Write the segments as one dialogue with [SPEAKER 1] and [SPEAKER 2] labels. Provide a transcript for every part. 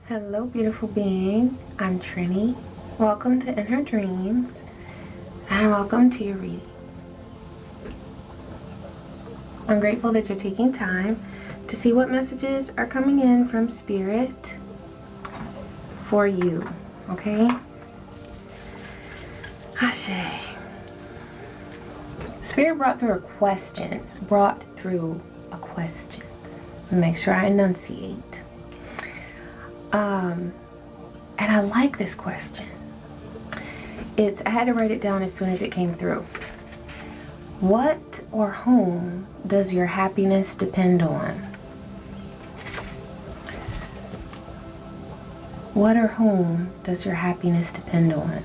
[SPEAKER 1] Hello, beautiful being. I'm Trini. Welcome to In Her Dreams, and welcome to your reading. I'm grateful that you're taking time to see what messages are coming in from Spirit for you, okay? Ashe. Spirit brought through a question. Make sure I enunciate. And I like this question. I had to write it down as soon as it came through. What or whom does your happiness depend on? What or whom does your happiness depend on?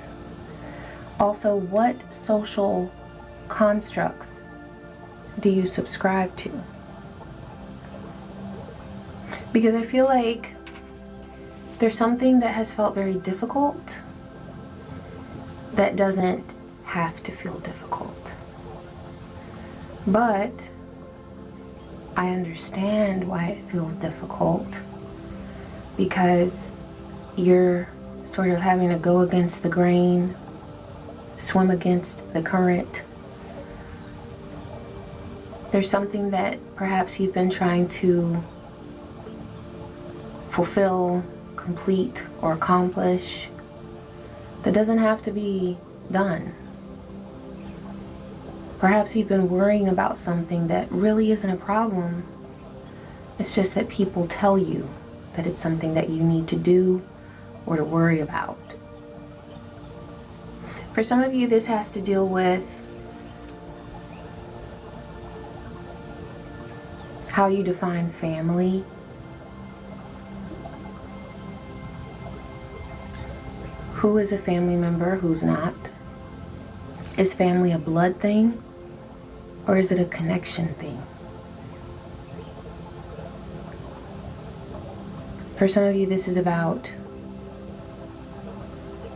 [SPEAKER 1] Also, what social constructs do you subscribe to? Because I feel like there's something that has felt very difficult that doesn't have to feel difficult. But I understand why it feels difficult, because you're sort of having to go against the grain, swim against the current. There's something that perhaps you've been trying to fulfill, complete, or accomplish that doesn't have to be done. Perhaps you've been worrying about something that really isn't a problem. It's just that people tell you that it's something that you need to do or to worry about. For some of you, this has to deal with how you define family. Who is a family member, who's not? Is family a blood thing, or is it a connection thing? For some of you, this is about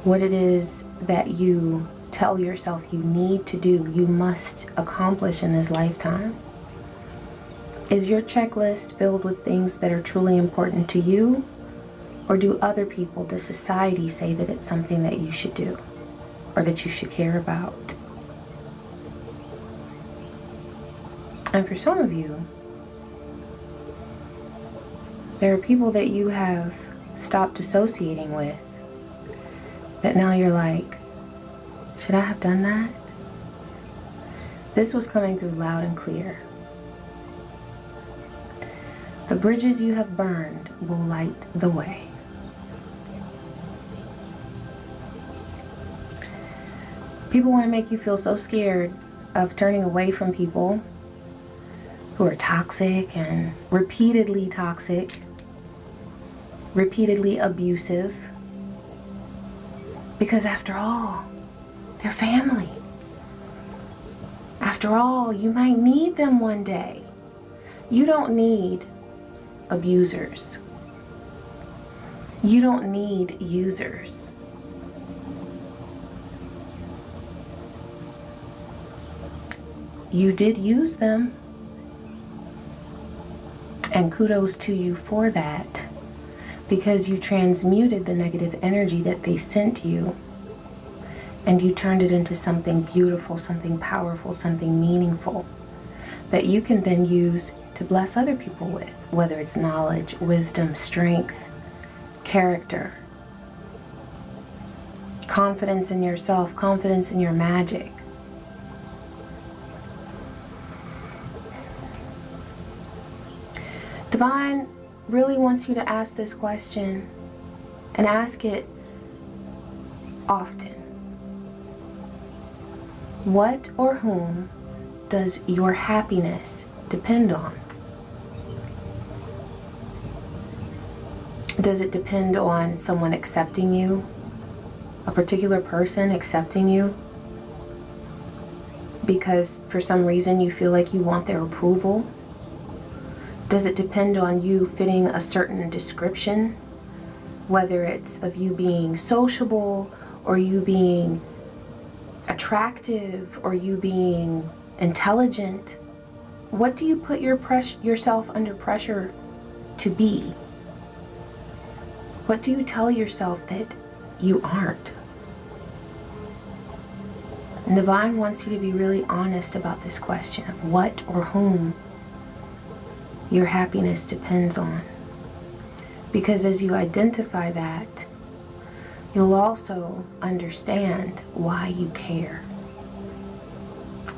[SPEAKER 1] what it is that you tell yourself you need to do, you must accomplish in this lifetime. Is your checklist filled with things that are truly important to you? Or do other people, does society say that it's something that you should do or that you should care about? And for some of you, there are people that you have stopped associating with that now you're like, should I have done that? This was coming through loud and clear. The bridges you have burned will light the way. People want to make you feel so scared of turning away from people who are toxic and repeatedly abusive. Because after all, they're family. After all, you might need them one day. You don't need abusers. You don't need users. You did use them, and kudos to you for that, because you transmuted the negative energy that they sent you, and you turned it into something beautiful, something powerful, something meaningful that you can then use to bless other people with, whether it's knowledge, wisdom, strength, character, confidence in yourself, confidence in your magic. Divine really wants you to ask this question, and ask it often. What or whom does your happiness depend on? Does it depend on someone accepting you? A particular person accepting you? Because for some reason you feel like you want their approval? Does it depend on you fitting a certain description? Whether it's of you being sociable, or you being attractive, or you being intelligent. What do you put yourself under pressure to be? What do you tell yourself that you aren't? And Divine wants you to be really honest about this question of what or whom your happiness depends on. Because as you identify that, you'll also understand why you care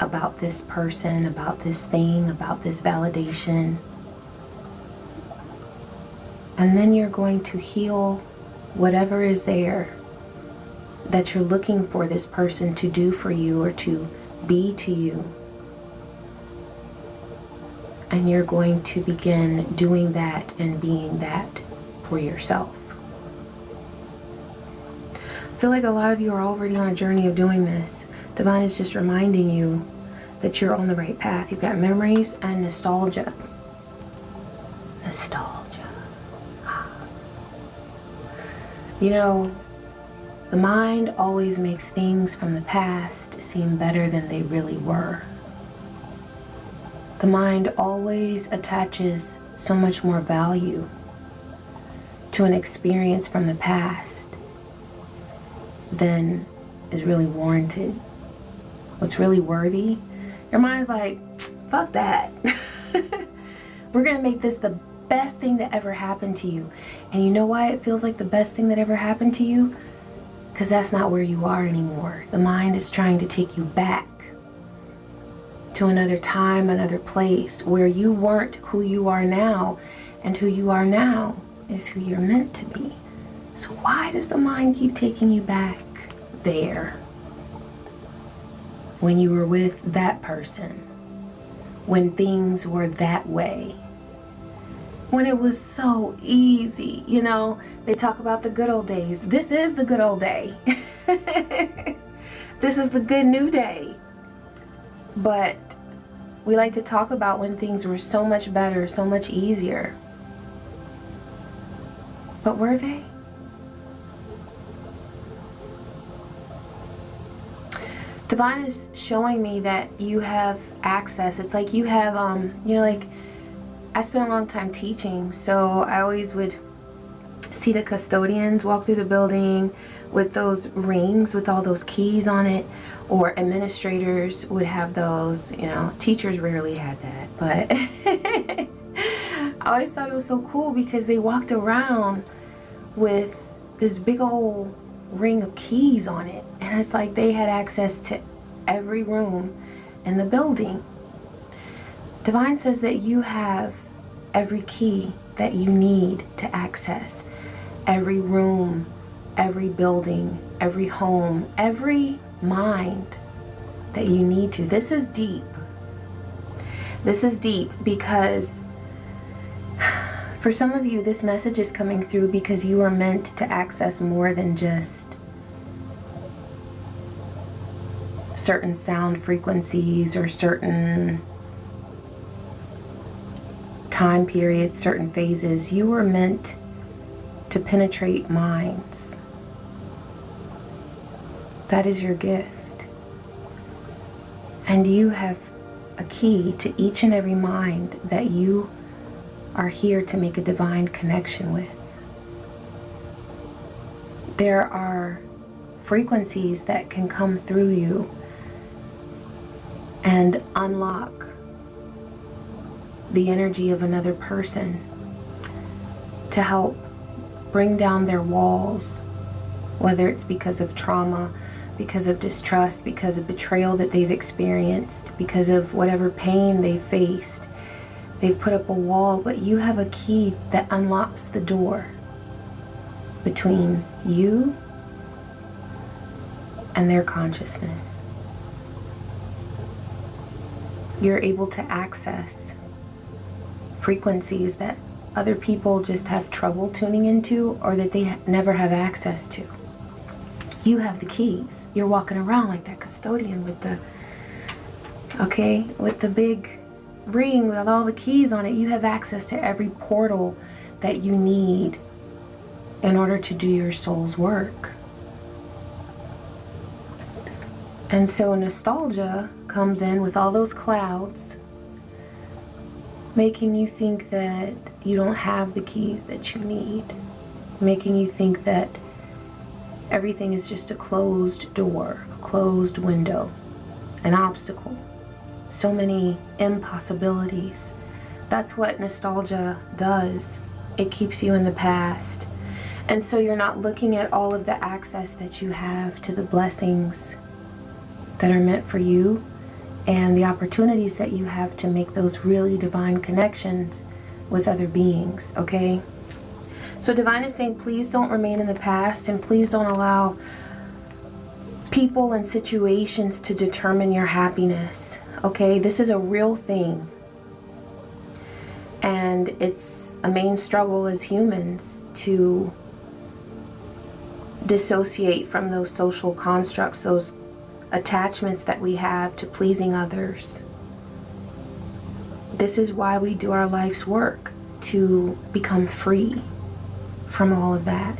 [SPEAKER 1] about this person, about this thing, about this validation. And then you're going to heal whatever is there that you're looking for this person to do for you or to be to you. And you're going to begin doing that and being that for yourself. I feel like a lot of you are already on a journey of doing this. Divine is just reminding you that you're on the right path. You've got memories and nostalgia. Nostalgia. You know, the mind always makes things from the past seem better than they really were. The mind always attaches so much more value to an experience from the past than is really warranted. What's really worthy, your mind's like, fuck that. We're gonna make this the best thing that ever happened to you. And you know why it feels like the best thing that ever happened to you? Because that's not where you are anymore. The mind is trying to take you back to another time, another place where you weren't who you are now, and who you are now is who you're meant to be. So why does the mind keep taking you back there? When you were with that person, when things were that way, when it was so easy, you know, they talk about the good old days. This is the good old day. This is the good new day. But we like to talk about when things were so much better, so much easier. But were they? Divine is showing me that you have access. It's like you have, you know, like I spent a long time teaching, so I always would see the custodians walk through the building with those rings with all those keys on it, or administrators would have those, you know. Teachers rarely had that, but I always thought it was so cool because they walked around with this big old ring of keys on it, and it's like they had access to every room in the building. Divine says that you have every key that you need to access every room, every building, every home, every mind that you need to. This is deep. This is deep because for some of you, this message is coming through because you are meant to access more than just certain sound frequencies or certain time periods, certain phases. You were meant to penetrate minds. That is your gift. And you have a key to each and every mind that you are here to make a divine connection with. There are frequencies that can come through you and unlock the energy of another person to help bring down their walls, whether it's because of trauma, because of distrust, because of betrayal that they've experienced, because of whatever pain they've faced. They've put up a wall, but you have a key that unlocks the door between you and their consciousness. You're able to access frequencies that other people just have trouble tuning into, or that they never have access to. You have the keys. You're walking around like that custodian with the, with the big ring with all the keys on it. You have access to every portal that you need in order to do your soul's work. And so nostalgia comes in with all those clouds, making you think that you don't have the keys that you need. making you think that everything is just a closed door, a closed window, an obstacle. So many impossibilities. That's what nostalgia does. It keeps you in the past. And so you're not looking at all of the access that you have to the blessings that are meant for you and the opportunities that you have to make those really divine connections with other beings, okay? So Divine is saying, please don't remain in the past, and please don't allow people and situations to determine your happiness, okay? This is a real thing. And it's a main struggle as humans to dissociate from those social constructs, those attachments that we have to pleasing others. This is why we do our life's work, to become free from all of that.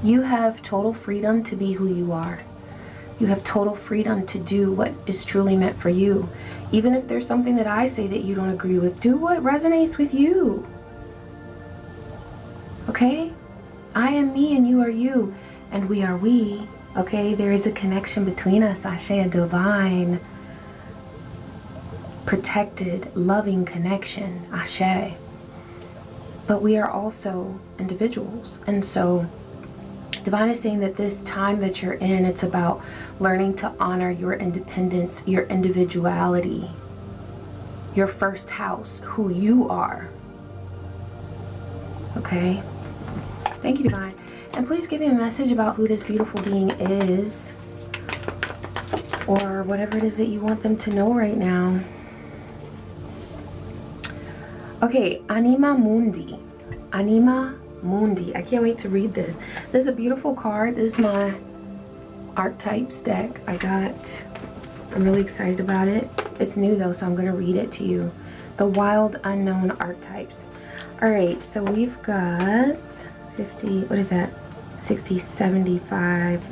[SPEAKER 1] You have total freedom to be who you are. You have total freedom to do what is truly meant for you. Even if there's something that I say that you don't agree with, do what resonates with you. Okay? I am me and you are you, and we are we. Okay? There is a connection between us. Ashe, a divine, protected, loving connection. Ashe. But we are also individuals. And so Divine is saying that this time that you're in, it's about learning to honor your independence, your individuality, your first house, who you are. Okay? Thank you, Divine. And please give me a message about who this beautiful being is, or whatever it is that you want them to know right now. Okay, Anima Mundi. Anima Mundi. I can't wait to read this. This is a beautiful card. This is my archetypes deck I got. I'm really excited about it. It's new though, so I'm going to read it to you. The Wild Unknown Archetypes. Alright, so we've got 50, what is that? 60, 75,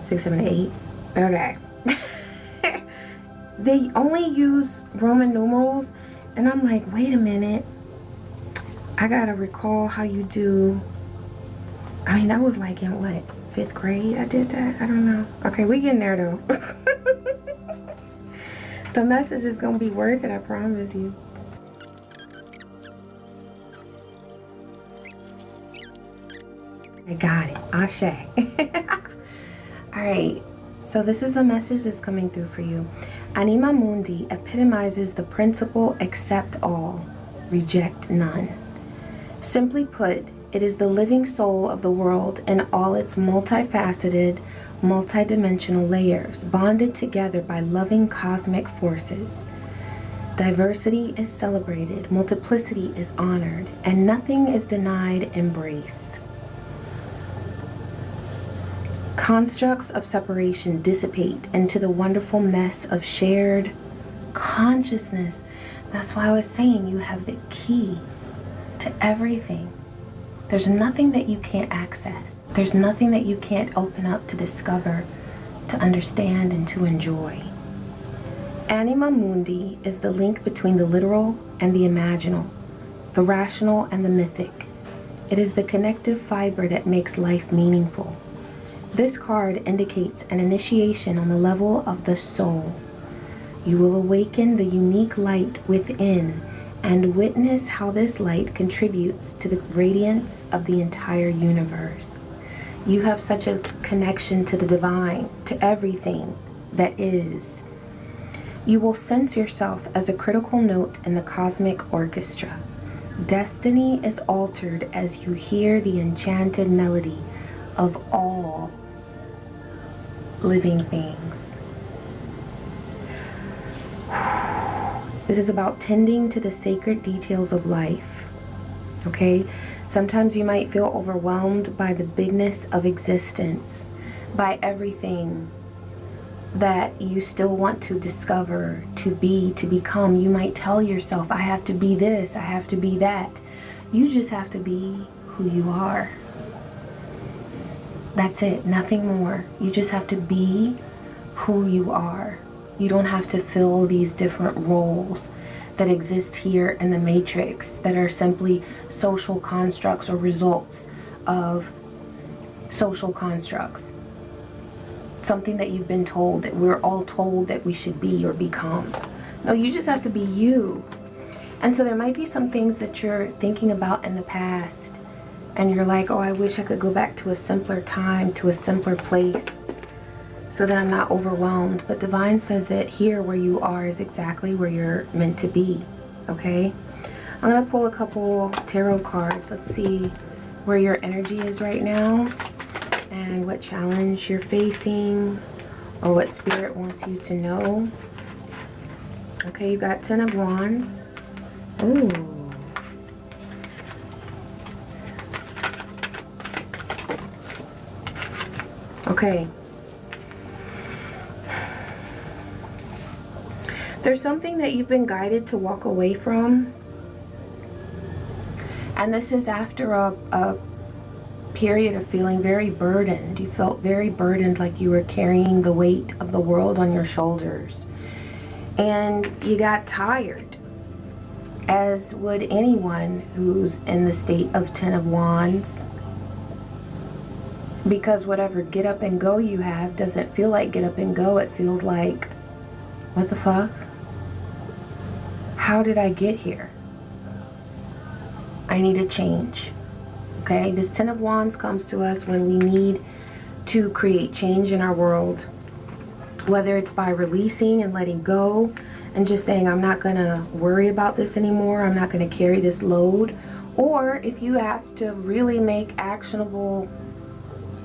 [SPEAKER 1] 6, 7, 8. Okay. They only use Roman numerals, and I'm like, wait a minute. I gotta recall how you do. I mean, that was like in what, 5th grade I did that? I don't know. Okay, we getting there though. The message is gonna be worth it, I promise you. I got it. Ashe. Alright, so this is the message that's coming through for you. Anima Mundi epitomizes the principle accept all, reject none. Simply put, it is the living soul of the world in all its multifaceted, multidimensional layers, bonded together by loving cosmic forces. Diversity is celebrated, multiplicity is honored, and nothing is denied embrace. Constructs of separation dissipate into the wonderful mess of shared consciousness. That's why I was saying you have the key to everything. There's nothing that you can't access. There's nothing that you can't open up to discover, to understand, and to enjoy. Anima Mundi is the link between the literal and the imaginal, the rational and the mythic. It is the connective fiber that makes life meaningful. This card indicates an initiation on the level of the soul. You will awaken the unique light within and witness how this light contributes to the radiance of the entire universe. You have such a connection to the divine, to everything that is. You will sense yourself as a critical note in the cosmic orchestra. Destiny is altered as you hear the enchanted melody of all living things. This is about tending to the sacred details of life. Okay? Sometimes you might feel overwhelmed by the bigness of existence, by everything that you still want to discover, to be, to become. You might tell yourself, I have to be this, I have to be that. You just have to be who you are. That's it, nothing more. You just have to be who you are. You don't have to fill these different roles. that exist here in the matrix that are simply social constructs or results of social constructs. Something that you've been told, that we're all told that we should be or become. No, you just have to be you. And so there might be some things that you're thinking about in the past and you're like, oh, I wish I could go back to a simpler time, to a simpler place, so that I'm not overwhelmed. But Divine says that here where you are is exactly where you're meant to be, okay? I'm going to pull a couple tarot cards. Let's see where your energy is right now and what challenge you're facing or what Spirit wants you to know. Okay, you got 10 of Wands. Ooh. Okay. There's something that you've been guided to walk away from. And this is after a period of feeling very burdened. You felt very burdened, like you were carrying the weight of the world on your shoulders. And you got tired, as would anyone who's in the state of 10 of Wands. Because whatever get up and go you have doesn't feel like get up and go. It feels like, what the fuck? How did I get here? I need a change. Okay, this 10 of Wands comes to us when we need to create change in our world. Whether it's by releasing and letting go and just saying, I'm not going to worry about this anymore. I'm not going to carry this load. Or if you have to really make actionable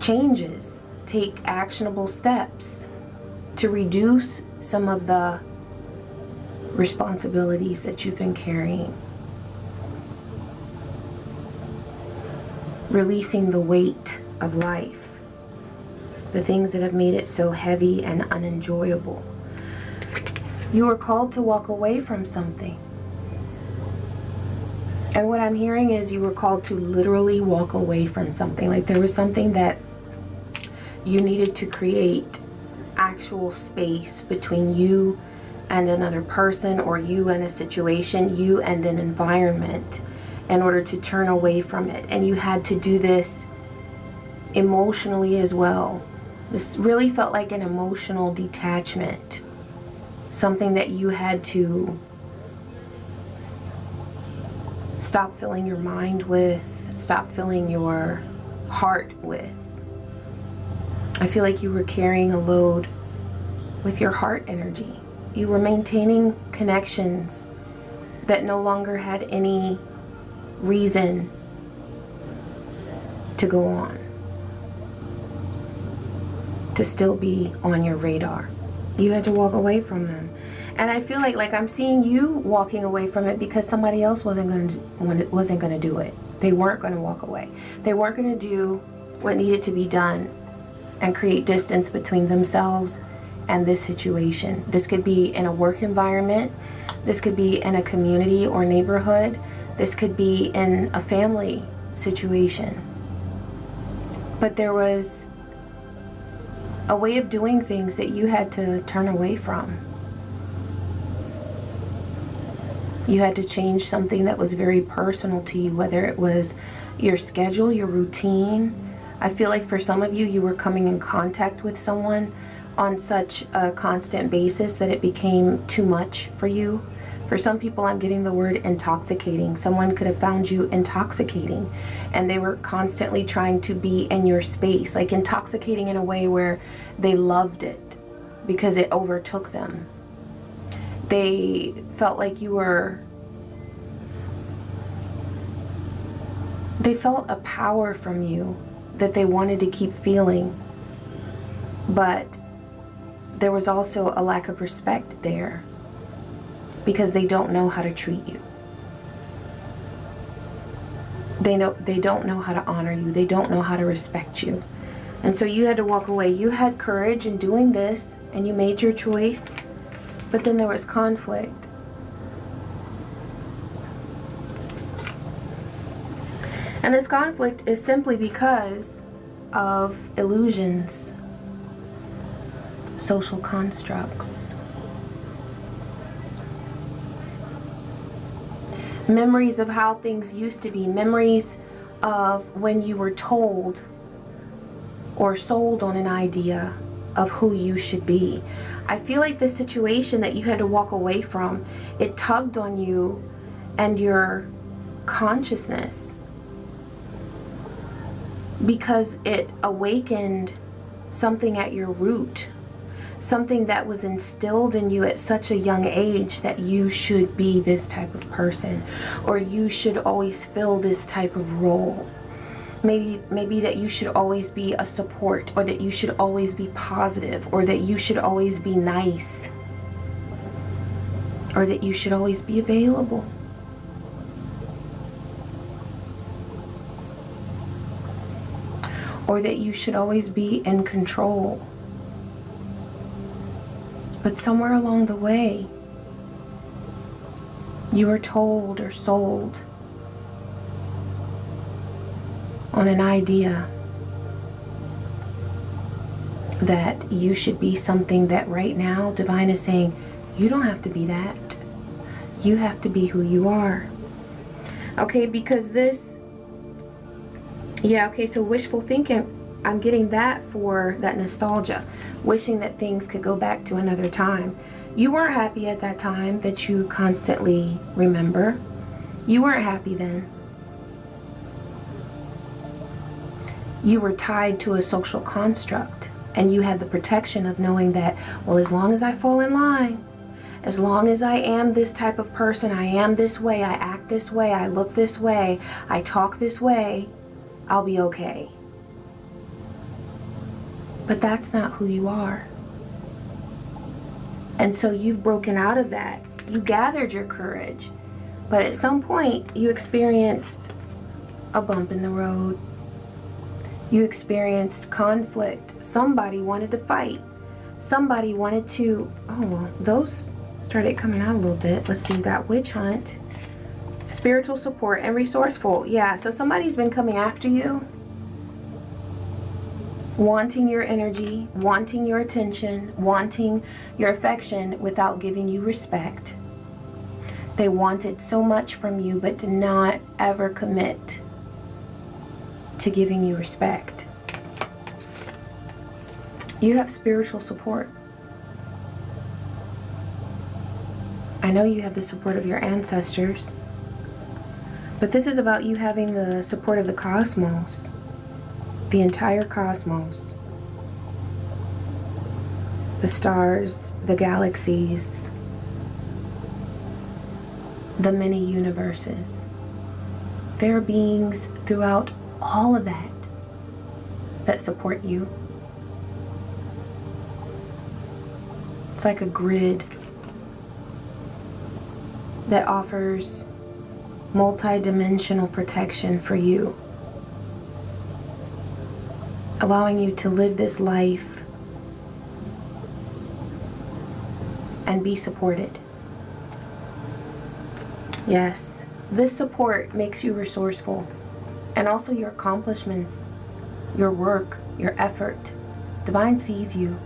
[SPEAKER 1] changes, take actionable steps to reduce some of the responsibilities that you've been carrying. Releasing the weight of life, the things that have made it so heavy and unenjoyable. You were called to walk away from something. And what I'm hearing is you were called to literally walk away from something. Like there was something that you needed to create actual space between you and another person, or you and a situation, you and an environment, in order to turn away from it. And you had to do this emotionally as well. This really felt like an emotional detachment. Something that you had to stop filling your mind with, stop filling your heart with. I feel like you were carrying a load with your heart energy. You were maintaining connections that no longer had any reason to go on, to still be on your radar. You had to walk away from them. And I feel like I'm seeing you walking away from it because somebody else wasn't going to do it. They weren't going to walk away. They weren't going to do what needed to be done and create distance between themselves and this situation. This could be in a work environment. This could be in a community or neighborhood. This could be in a family situation. But there was a way of doing things that you had to turn away from. You had to change something that was very personal to you, whether it was your schedule, your routine. I feel like for some of you, you were coming in contact with someone on such a constant basis that it became too much for you. For some people, I'm getting the word intoxicating. Someone could have found you intoxicating, and they were constantly trying to be in your space, like intoxicating in a way where they loved it because it overtook them. They felt like you were... They felt a power from you that they wanted to keep feeling, but there was also a lack of respect there because they don't know how to treat you. They don't know how to honor you. They don't know how to respect you. And so you had to walk away. You had courage in doing this and you made your choice, but then there was conflict. And this conflict is simply because of illusions, social constructs. Memories of how things used to be. Memories of when you were told or sold on an idea of who you should be. I feel like the situation that you had to walk away from, it tugged on you and your consciousness, because it awakened something at your root, something that was instilled in you at such a young age, that you should be this type of person, or you should always fill this type of role. Maybe that you should always be a support, or that you should always be positive, or that you should always be nice, or that you should always be available. Or that you should always be in control. But somewhere along the way, you were told or sold on an idea that you should be something that right now Divine is saying, you don't have to be that. You have to be who you are. Okay, because this, yeah, okay, so wishful thinking, I'm getting that for that nostalgia, wishing that things could go back to another time. You weren't happy at that time that you constantly remember. You weren't happy then. You were tied to a social construct, and you had the protection of knowing that, well, as long as I fall in line, as long as I am this type of person, I am this way, I act this way, I look this way, I talk this way, I'll be okay. But that's not who you are. And so you've broken out of that. You gathered your courage. But at some point, you experienced a bump in the road. You experienced conflict. Somebody wanted to fight. Somebody wanted to... Oh, well, those started coming out a little bit. Let's see, you got witch hunt, spiritual support, and resourceful. Yeah, so somebody's been coming after you, wanting your energy, wanting your attention, wanting your affection without giving you respect. They wanted so much from you, but did not ever commit to giving you respect. You have spiritual support. I know you have the support of your ancestors, but this is about you having the support of the cosmos, the entire cosmos, the stars, the galaxies, the many universes. There are beings throughout all of that that support you. It's like a grid that offers multi-dimensional protection for you, allowing you to live this life and be supported. Yes, this support makes you resourceful, and also your accomplishments, your work, your effort. Divine sees you,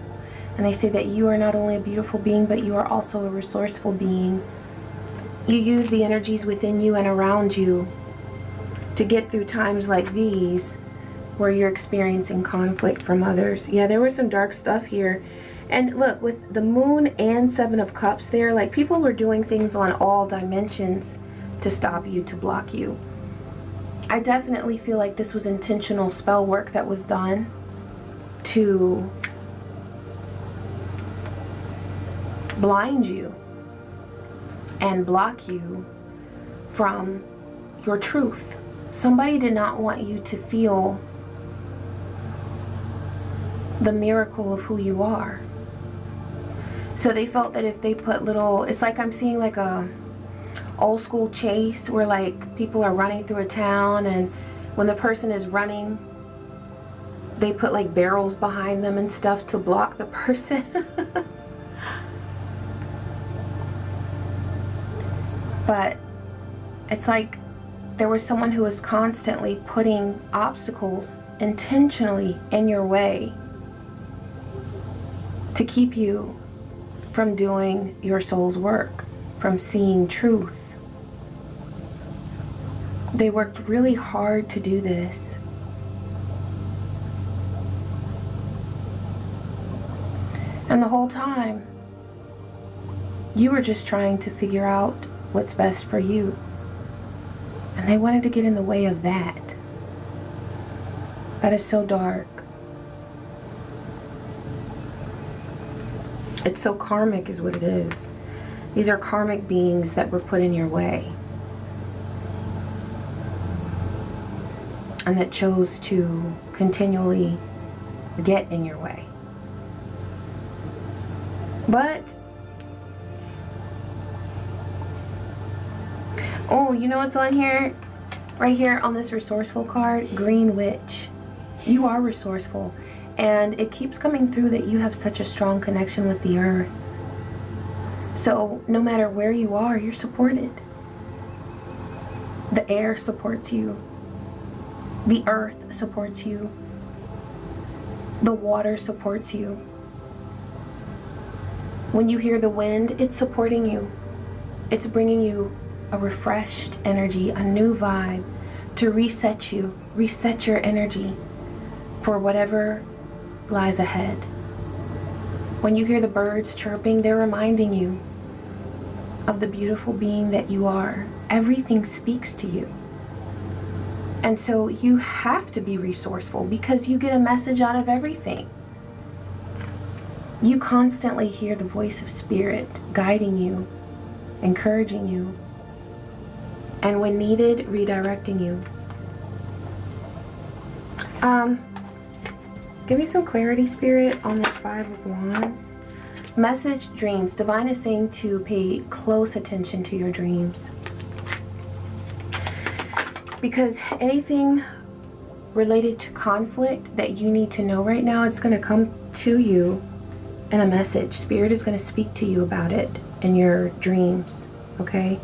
[SPEAKER 1] and they say that you are not only a beautiful being, but you are also a resourceful being. You use the energies within you and around you to get through times like these where you're experiencing conflict from others. Yeah, there was some dark stuff here. And look, with the Moon and Seven of Cups there, like people were doing things on all dimensions to stop you, to block you. I definitely feel like this was intentional spell work that was done to blind you and block you from your truth. Somebody did not want you to feel the miracle of who you are. So they felt that if they put little, it's like I'm seeing like a old school chase where like people are running through a town, and when the person is running, they put like barrels behind them and stuff to block the person. But it's like there was someone who was constantly putting obstacles intentionally in your way to keep you from doing your soul's work, from seeing truth. They worked really hard to do this. And the whole time, you were just trying to figure out what's best for you. And they wanted to get in the way of that. That is so dark. It's so karmic is what it is. These are karmic beings that were put in your way. And that chose to continually get in your way. But, oh, you know what's on here? Right here on this resourceful card, Green Witch. You are resourceful. And it keeps coming through that you have such a strong connection with the earth. So no matter where you are, you're supported. The air supports you. The earth supports you. The water supports you. When you hear the wind, it's supporting you. It's bringing you a refreshed energy, a new vibe to reset you, reset your energy for whatever lies ahead. When you hear the birds chirping, they're reminding you of the beautiful being that you are. Everything speaks to you. And so you have to be resourceful because you get a message out of everything. You constantly hear the voice of spirit guiding you, encouraging you, and when needed, redirecting you. Give me some clarity, Spirit, on this Five of Wands. Message, dreams. Divine is saying to pay close attention to your dreams. Because anything related to conflict that you need to know right now, it's going to come to you in a message. Spirit is going to speak to you about it in your dreams, okay?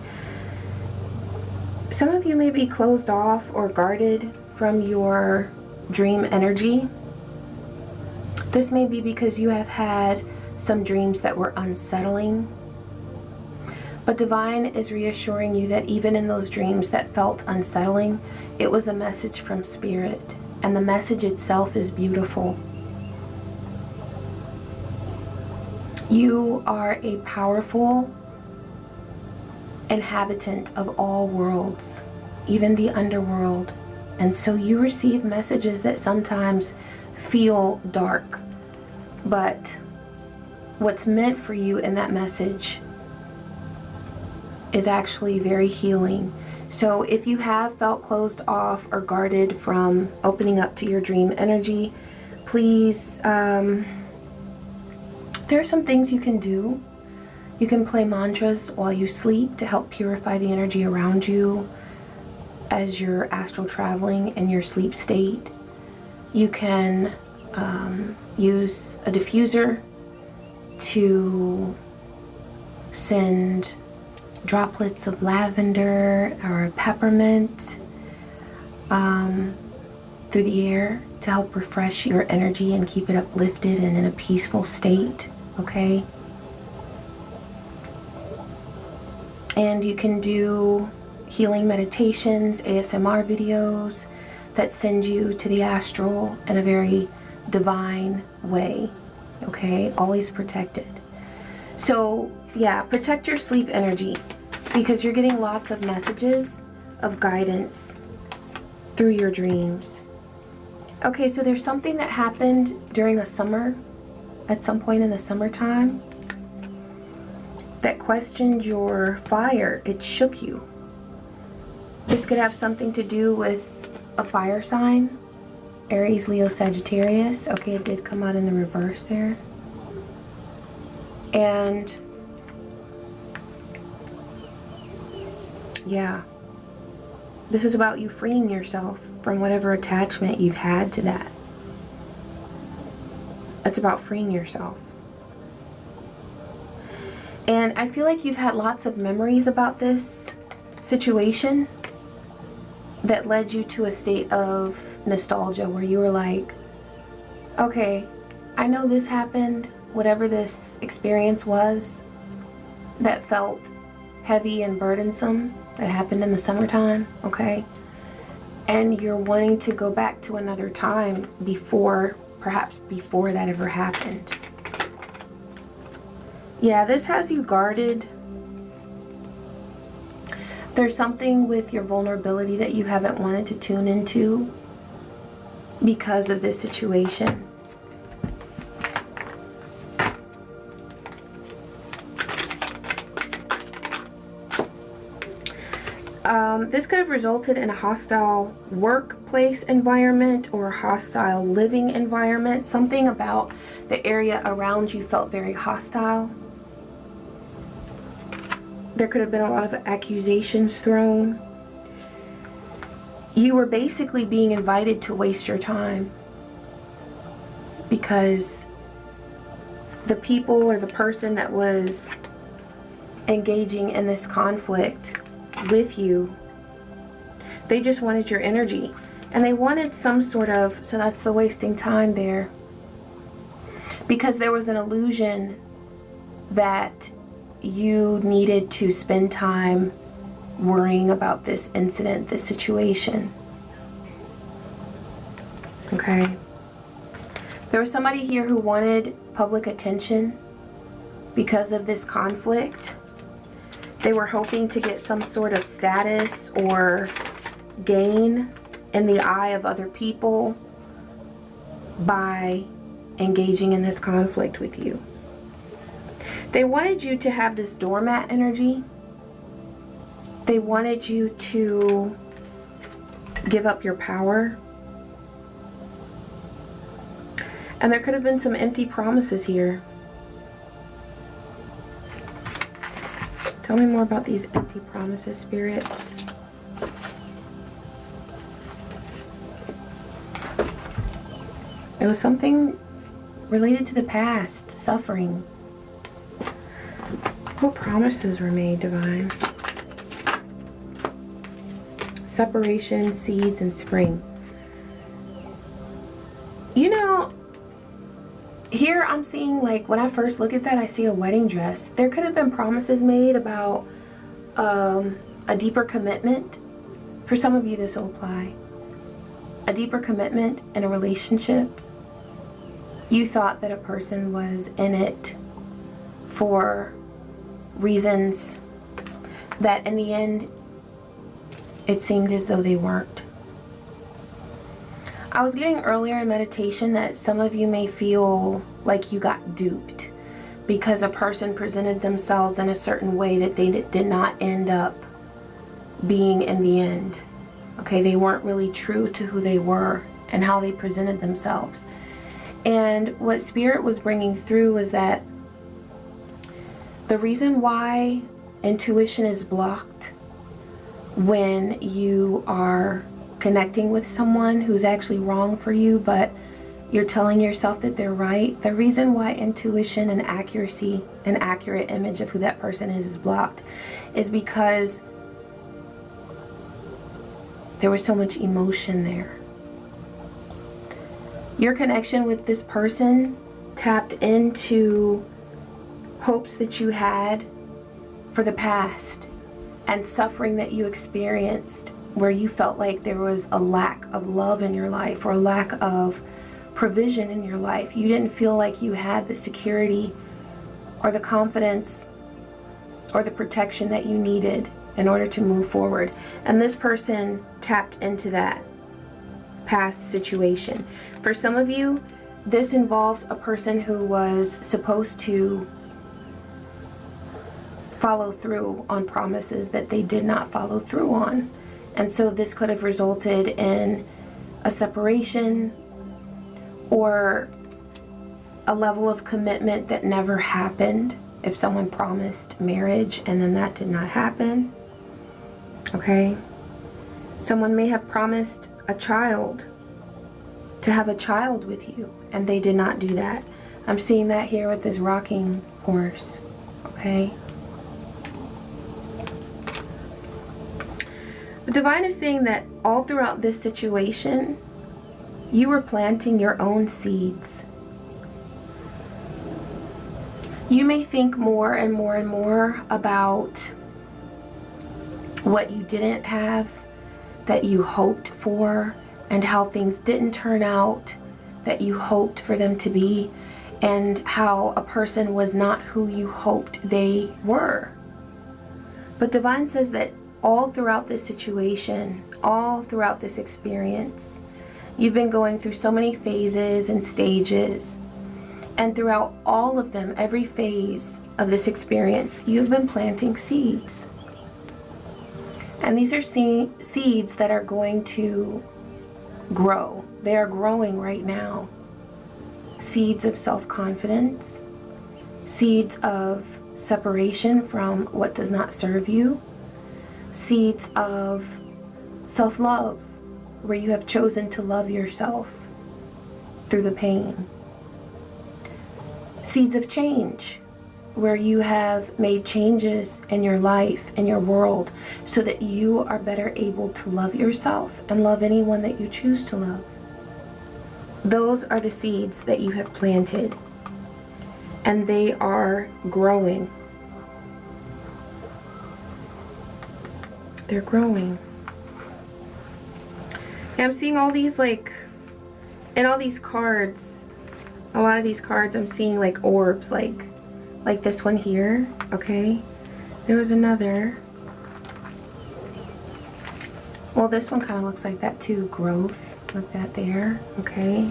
[SPEAKER 1] Some of you may be closed off or guarded from your dream energy. This may be because you have had some dreams that were unsettling. But Divine is reassuring you that even in those dreams that felt unsettling, it was a message from Spirit. And the message itself is beautiful. You are a powerful inhabitant of all worlds, even the underworld. And so you receive messages that sometimes feel dark, but what's meant for you in that message is actually very healing. So if you have felt closed off or guarded from opening up to your dream energy, please, there are some things you can do. You can play mantras while you sleep to help purify the energy around you as you're astral traveling in your sleep state. You can use a diffuser to send droplets of lavender or peppermint through the air to help refresh your energy and keep it uplifted and in a peaceful state, okay? And you can do healing meditations, ASMR videos that send you to the astral in a very divine way, okay? Always protected. So, yeah, protect your sleep energy because you're getting lots of messages of guidance through your dreams. Okay, so there's something that happened during a summer, at some point in the summertime, that questioned your fire. It shook you. This could have something to do with a fire sign, Aries, Leo, Sagittarius. Okay, it did come out in the reverse there. And yeah, this is about you freeing yourself from whatever attachment you've had to that. It's about freeing yourself. And I feel like you've had lots of memories about this situation that led you to a state of nostalgia where you were like, okay, I know this happened, whatever this experience was that felt heavy and burdensome that happened in the summertime, okay? And you're wanting to go back to another time perhaps before that ever happened. Yeah, this has you guarded. There's something with your vulnerability that you haven't wanted to tune into because of this situation. This could have resulted in a hostile workplace environment or a hostile living environment. Something about the area around you felt very hostile. There could have been a lot of accusations thrown. You were basically being invited to waste your time because the people or the person that was engaging in this conflict with you, they just wanted your energy, and they wanted some sort of, so that's the wasting time there, because there was an illusion that you needed to spend time worrying about this incident, this situation. Okay. There was somebody here who wanted public attention because of this conflict. They were hoping to get some sort of status or gain in the eye of other people by engaging in this conflict with you. They wanted you to have this doormat energy. They wanted you to give up your power. And there could have been some empty promises here. Tell me more about these empty promises, Spirit. It was something related to the past, suffering. What promises were made, Divine? Separation, seeds, and spring. You know, here I'm seeing, like, when I first look at that, I see a wedding dress. There could have been promises made about a deeper commitment. For some of you, this will apply. A deeper commitment in a relationship. You thought that a person was in it for reasons that in the end, it seemed as though they weren't. I was getting earlier in meditation that some of you may feel like you got duped because a person presented themselves in a certain way that they did not end up being in the end. Okay, they weren't really true to who they were and how they presented themselves. And what Spirit was bringing through was that the reason why intuition is blocked when you are connecting with someone who's actually wrong for you, but you're telling yourself that they're right. The reason why intuition and accuracy, an accurate image of who that person is blocked, is because there was so much emotion there. Your connection with this person tapped into hopes that you had for the past and suffering that you experienced where you felt like there was a lack of love in your life or a lack of provision in your life. You didn't feel like you had the security or the confidence or the protection that you needed in order to move forward. And this person tapped into that past situation. For some of you, this involves a person who was supposed to follow through on promises that they did not follow through on. And so this could have resulted in a separation or a level of commitment that never happened if someone promised marriage and then that did not happen. Okay? Someone may have promised a child to have a child with you and they did not do that. I'm seeing that here with this rocking horse. Okay? The Divine is saying that all throughout this situation, you were planting your own seeds. You may think more and more and more about what you didn't have that you hoped for and how things didn't turn out that you hoped for them to be, and how a person was not who you hoped they were. But Divine says that all throughout this situation, all throughout this experience, you've been going through so many phases and stages, and throughout all of them, every phase of this experience, you've been planting seeds. And these are seeds that are going to grow. They are growing right now. Seeds of self-confidence, seeds of separation from what does not serve you, seeds of self-love, where you have chosen to love yourself through the pain. Seeds of change, where you have made changes in your life, in your world, so that you are better able to love yourself and love anyone that you choose to love. Those are the seeds that you have planted, and they are growing. They're growing. And I'm seeing all these, like, in all these cards, a lot of these cards, I'm seeing like orbs, like this one here, okay? There was another. Well, this one kind of looks like that too, growth, like that there, okay?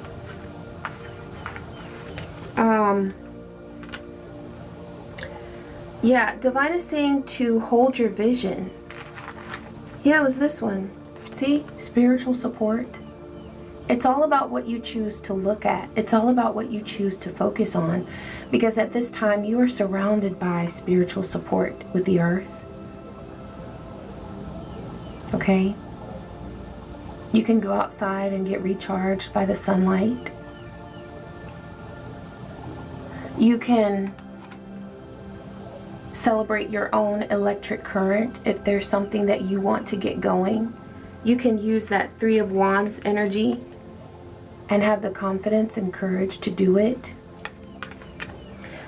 [SPEAKER 1] Yeah, Divine is saying to hold your vision. Yeah, it was this one. See? Spiritual support. It's all about what you choose to look at. It's all about what you choose to focus on. Because at this time, you are surrounded by spiritual support with the earth. Okay? You can go outside and get recharged by the sunlight. You can celebrate your own electric current if there's something that you want to get going. You can use that Three of Wands energy and have the confidence and courage to do it.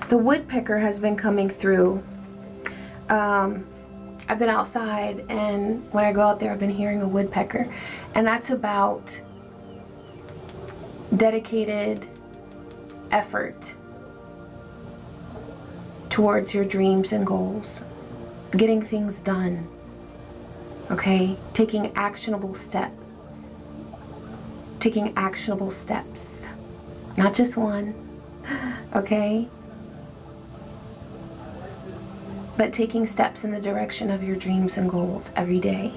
[SPEAKER 1] The woodpecker has been coming through. I've been outside, and when I go out there, I've been hearing a woodpecker. And that's about dedicated effort towards your dreams and goals. Getting things done. Okay? Taking actionable steps. Taking actionable steps. Not just one. Okay? But taking steps in the direction of your dreams and goals every day.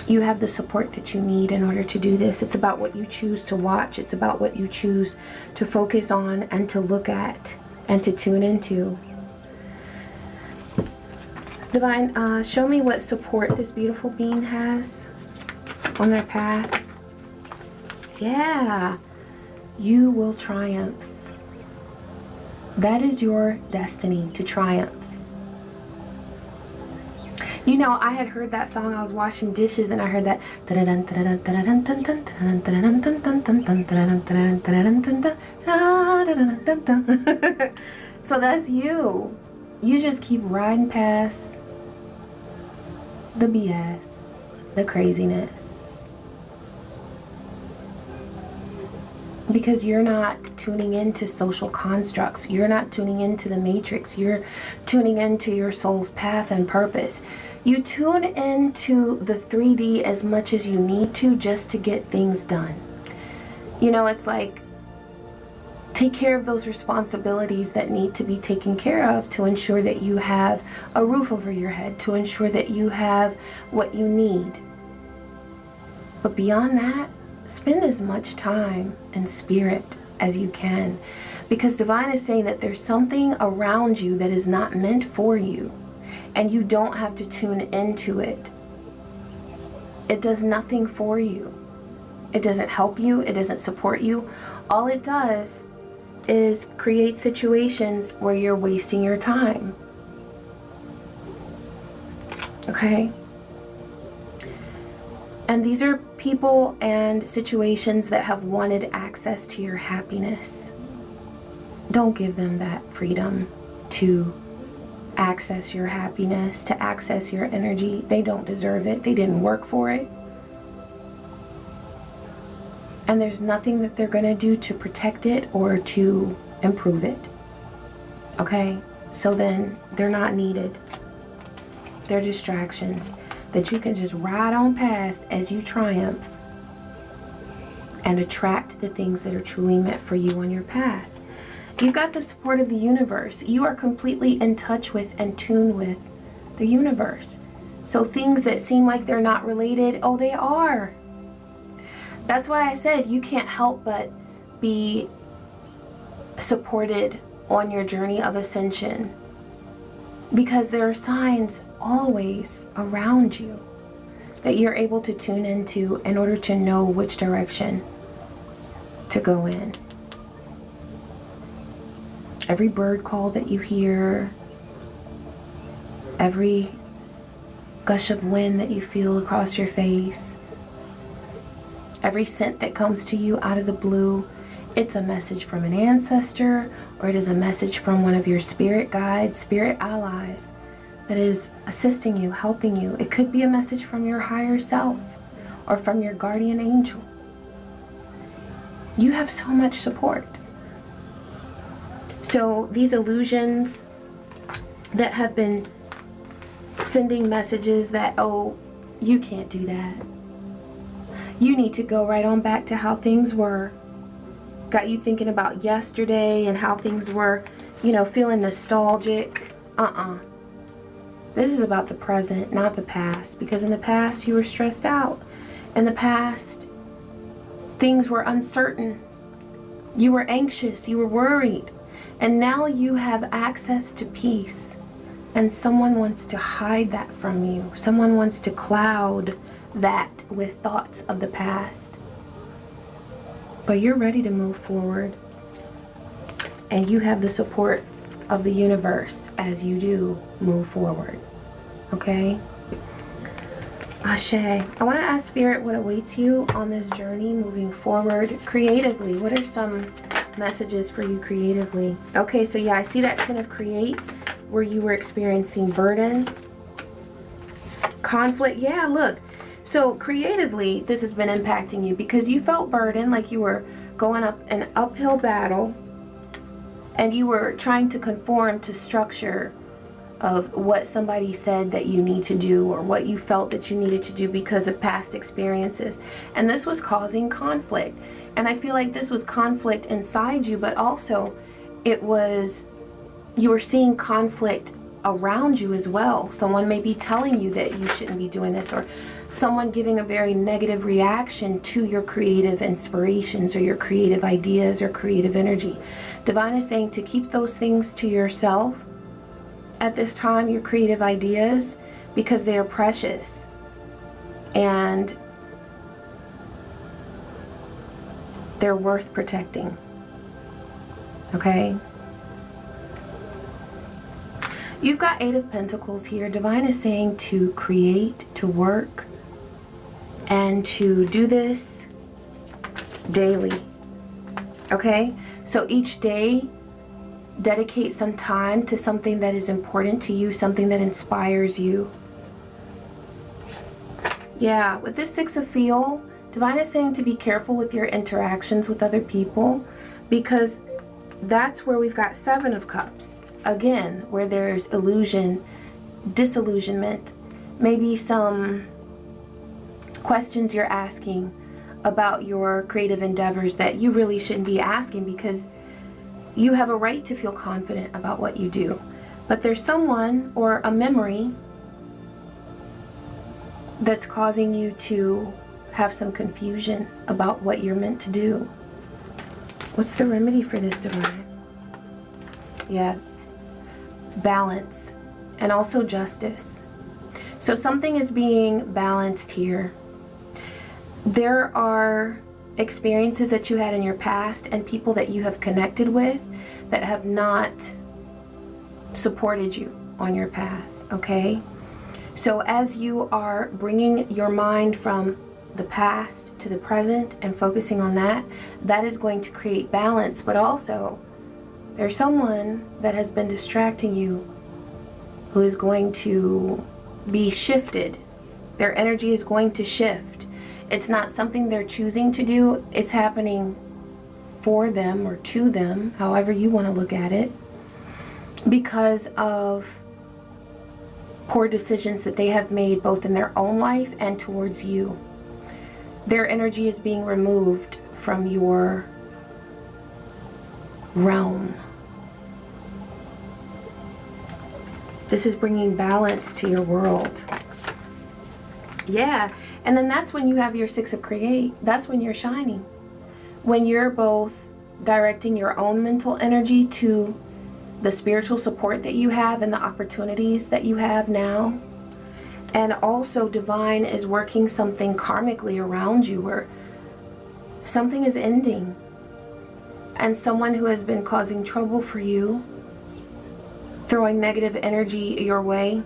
[SPEAKER 1] You have the support that you need in order to do this. It's about what you choose to watch. It's about what you choose to focus on and to look at and to tune into. Divine, show me what support this beautiful being has on their path. Yeah, you will triumph. That is your destiny, to triumph. You know, I had heard that song, I was washing dishes, and I heard that. So that's you. You just keep riding past the BS, the craziness. Because you're not tuning into social constructs. You're not tuning into the matrix. You're tuning into your soul's path and purpose. You tune into the 3D as much as you need to just to get things done. You know, it's like, take care of those responsibilities that need to be taken care of to ensure that you have a roof over your head, to ensure that you have what you need. But beyond that, spend as much time and spirit as you can, because Divine is saying that there's something around you that is not meant for you, and you don't have to tune into it. It does nothing for you. It doesn't help you. It doesn't support you. All it does is create situations where you're wasting your time. Okay? And these are people and situations that have wanted access to your happiness. Don't give them that freedom to access your happiness, to access your energy. They don't deserve it. They didn't work for it. And there's nothing that they're going to do to protect it or to improve it. Okay? So then they're not needed. They're distractions that you can just ride on past as you triumph and attract the things that are truly meant for you on your path. You've got the support of the universe. You are completely in touch with and tuned with the universe. So things that seem like they're not related, oh, they are. That's why I said you can't help but be supported on your journey of ascension, because there are signs always around you that you're able to tune into in order to know which direction to go in. Every bird call that you hear, every gush of wind that you feel across your face, every scent that comes to you out of the blue, it's a message from an ancestor, or it is a message from one of your spirit guides, spirit allies that is assisting you, helping you. It could be a message from your higher self or from your guardian angel. You have so much support. So these illusions that have been sending messages that, oh, you can't do that. You need to go right on back to how things were. Got you thinking about yesterday and how things were, feeling nostalgic. This is about the present, not the past. Because in the past, you were stressed out. In the past, things were uncertain. You were anxious. You were worried. And now you have access to peace. And someone wants to hide that from you. Someone wants to cloud that with thoughts of the past. But you're ready to move forward. And you have the support of the universe as you do move forward. Okay? Ashe. I want to ask Spirit what awaits you on this journey moving forward creatively. What are some messages for you creatively? Okay, so yeah, I see that 10 of Create where you were experiencing burden, conflict. Yeah, look. So creatively, this has been impacting you because you felt burdened, like you were going up an uphill battle and you were trying to conform to structure of what somebody said that you need to do or what you felt that you needed to do because of past experiences. And this was causing conflict. And I feel like this was conflict inside you, but also you were seeing conflict around you as well. Someone may be telling you that you shouldn't be doing this, or someone giving a very negative reaction to your creative inspirations or your creative ideas or creative energy. Divine is saying to keep those things to yourself at this time, your creative ideas, because they are precious and they're worth protecting. Okay? You've got 8 of Pentacles here. Divine is saying to create, to work, and to do this daily. Okay? So each day, dedicate some time to something that is important to you, something that inspires you. Yeah, with this 6 of Feel, Divine is saying to be careful with your interactions with other people, because that's where we've got 7 of Cups. Again, where there's illusion, disillusionment, maybe some questions you're asking about your creative endeavors that you really shouldn't be asking, because you have a right to feel confident about what you do. But there's someone or a memory that's causing you to have some confusion about what you're meant to do. What's the remedy for this, Divine? Yeah. Balance and also justice. So something is being balanced here. There are experiences that you had in your past and people that you have connected with that have not supported you on your path, okay? So as you are bringing your mind from the past to the present and focusing on that, that is going to create balance. But also, there's someone that has been distracting you who is going to be shifted. Their energy is going to shift. It's not something they're choosing to do. It's happening for them or to them, however you want to look at it, because of poor decisions that they have made both in their own life and towards you. Their energy is being removed from your realm. This is bringing balance to your world. Yeah, and then that's when you have your 6 of Create. That's when you're shining. When you're both directing your own mental energy to the spiritual support that you have and the opportunities that you have now. And also divine is working something karmically around you where something is ending. And someone who has been causing trouble for you, throwing negative energy your way,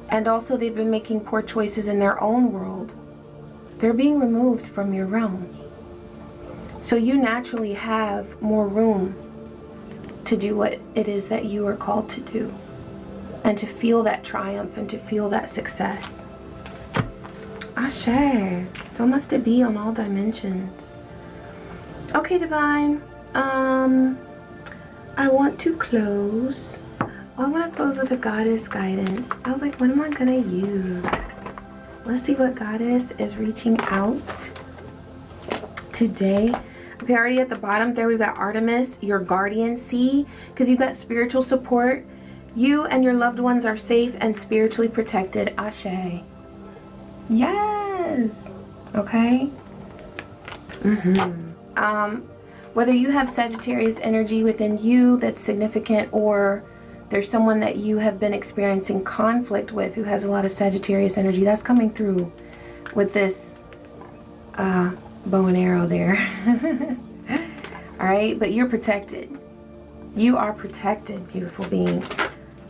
[SPEAKER 1] and also they've been making poor choices in their own world, they're being removed from your realm. So you naturally have more room to do what it is that you are called to do, and to feel that triumph and to feel that success. Ashe. So must it be on all dimensions. Okay, divine. I want to close. I want to close with a goddess guidance. I was like, what am I gonna use? Let's see what goddess is reaching out today. Okay, already at the bottom there we've got Artemis, your guardian. See, because you've got spiritual support. You and your loved ones are safe and spiritually protected. Ashe. Yes. Okay. Whether you have Sagittarius energy within you that's significant, or there's someone that you have been experiencing conflict with who has a lot of Sagittarius energy, that's coming through with this bow and arrow there. All right, but you're protected. You are protected, beautiful being.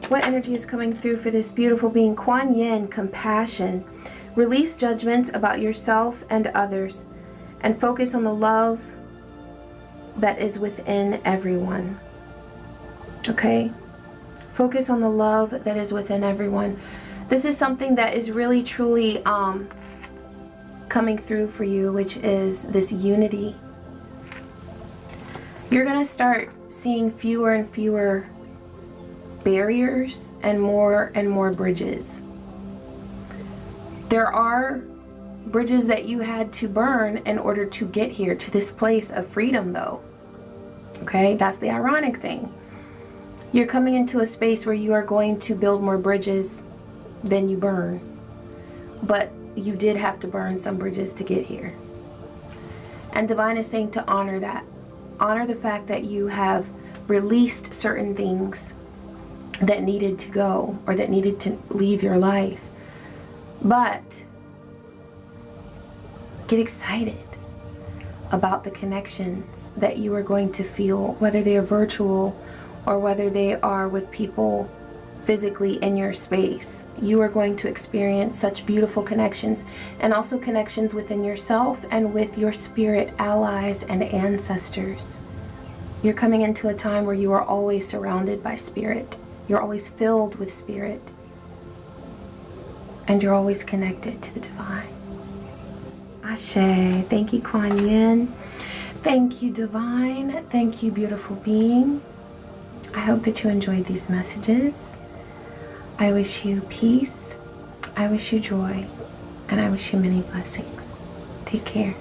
[SPEAKER 1] What energy is coming through for this beautiful being? Kuan Yin, compassion. Release judgments about yourself and others and focus on the love that is within everyone. Okay? Focus on the love that is within everyone. This is something that is really truly coming through for you, which is this unity. You're going to start seeing fewer and fewer barriers and more bridges. There are bridges that you had to burn in order to get here to this place of freedom, though. Okay, that's the ironic thing. You're coming into a space where you are going to build more bridges than you burn. But you did have to burn some bridges to get here. And divine is saying to honor that. Honor the fact that you have released certain things that needed to go or that needed to leave your life. But get excited about the connections that you are going to feel, whether they are virtual or whether they are with people physically in your space. You are going to experience such beautiful connections, and also connections within yourself and with your spirit allies and ancestors. You're coming into a time where you are always surrounded by spirit. You're always filled with spirit. And you're always connected to the divine. Ashe. Thank you, Kuan Yin. Thank you, divine. Thank you, beautiful being. I hope that you enjoyed these messages. I wish you peace. I wish you joy. And I wish you many blessings. Take care.